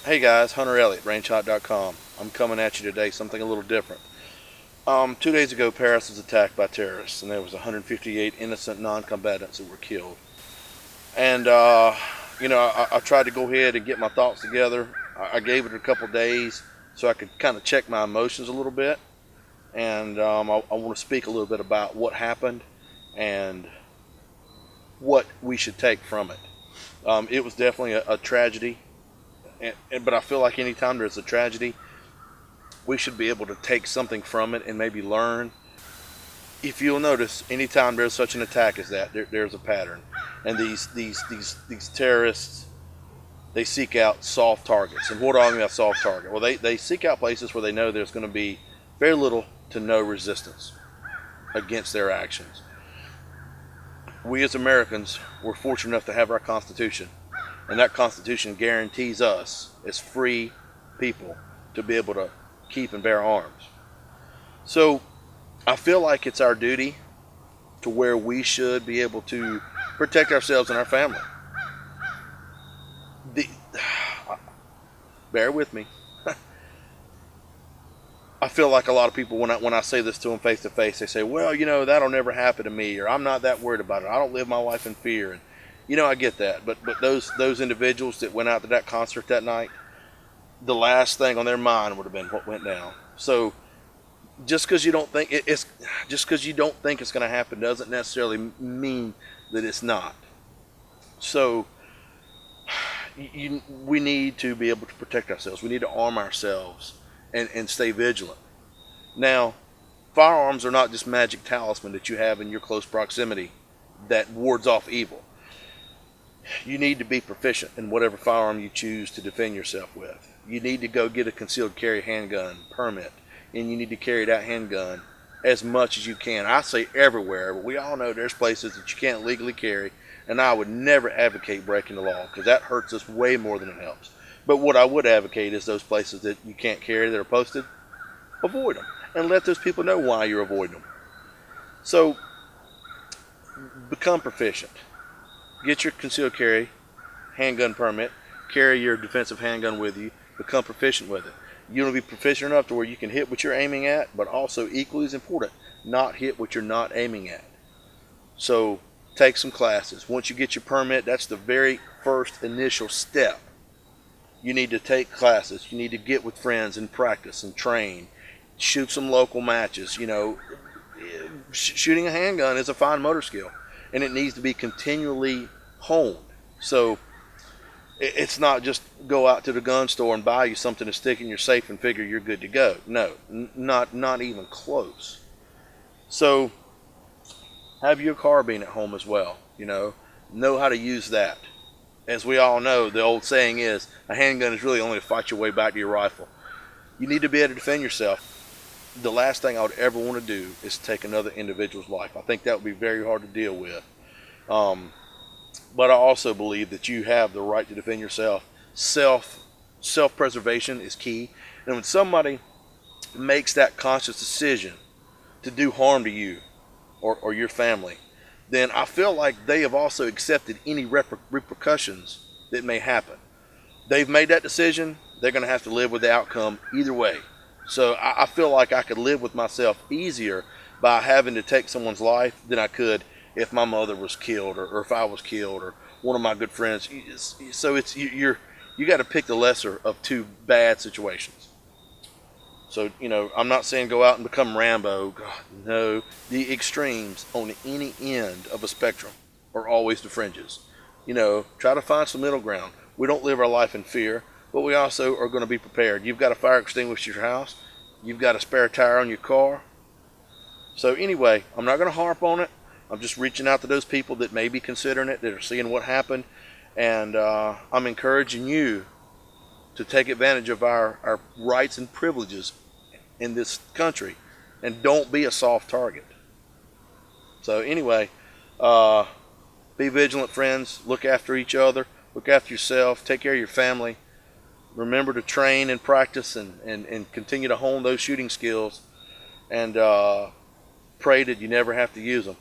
Hey guys, Hunter Elliott, rangehot.com. I'm coming at you today, something a little different. 2 days ago, Paris was attacked by terrorists, and there was 158 innocent non-combatants that were killed. And I tried to go ahead and get my thoughts together. I gave it a couple days so I could kind of check my emotions a little bit, and I want to speak a little bit about what happened and what we should take from it. It was definitely a tragedy. But I feel like anytime there's a tragedy, we should be able to take something from it and maybe learn. If you'll notice, anytime there's such an attack as that, there's a pattern, and these terrorists, they seek out soft targets. And what do I mean by soft target? Well, they seek out places where they know there's going to be very little to no resistance against their actions. We as Americans were fortunate enough to have our Constitution. And that Constitution guarantees us, as free people, to be able to keep and bear arms. So I feel like it's our duty to where we should be able to protect ourselves and our family. Bear with me. I feel like a lot of people, when I say this to them face to face, they say, well, that'll never happen to me, or I'm not that worried about it. I don't live my life in fear. And I get that, but those individuals that went out to that concert that night, the last thing on their mind would have been what went down. So just because you don't think it's going to happen doesn't necessarily mean that it's not. So we need to be able to protect ourselves. We need to arm ourselves and stay vigilant. Now, firearms are not just magic talisman that you have in your close proximity that wards off evil. You need to be proficient in whatever firearm you choose to defend yourself with. You need to go get a concealed carry handgun permit, and you need to carry that handgun as much as you can. I say everywhere, but we all know there's places that you can't legally carry, and I would never advocate breaking the law because that hurts us way more than it helps. But what I would advocate is those places that you can't carry that are posted, avoid them, and let those people know why you're avoiding them. So become proficient. Get your concealed carry handgun permit, carry your defensive handgun with you, become proficient with it. You want to be proficient enough to where you can hit what you're aiming at, but also equally as important, not hit what you're not aiming at. So take some classes. Once you get your permit, that's the very first initial step. You need to take classes. You need to get with friends and practice and train. Shoot some local matches. Shooting a handgun is a fine motor skill, and it needs to be continually honed. So it's not just go out to the gun store and buy you something to stick in your safe and figure you're good to go. No, not even close. So have your carbine at home as well. Know how to use that. As we all know, the old saying is, a handgun is really only to fight your way back to your rifle. You need to be able to defend yourself. The last thing I would ever want to do is take another individual's life. I think that would be very hard to deal with. But I also believe that you have the right to defend yourself. Self-preservation is key. And when somebody makes that conscious decision to do harm to you or your family, then I feel like they have also accepted any repercussions that may happen. They've made that decision. They're going to have to live with the outcome either way. So I feel like I could live with myself easier by having to take someone's life than I could if my mother was killed or if I was killed or one of my good friends. So you got to pick the lesser of two bad situations. So, I'm not saying go out and become Rambo. God, no. The extremes on any end of a spectrum are always the fringes. Try to find some middle ground. We don't live our life in fear, but we also are going to be prepared. You've got a fire extinguisher at your house. You've got a spare tire on your car. So anyway, I'm not going to harp on it. I'm just reaching out to those people that may be considering it, that are seeing what happened. And I'm encouraging you to take advantage of our rights and privileges in this country, and don't be a soft target. So anyway, be vigilant, friends. Look after each other. Look after yourself. Take care of your family. Remember to train and practice and continue to hone those shooting skills, and pray that you never have to use them.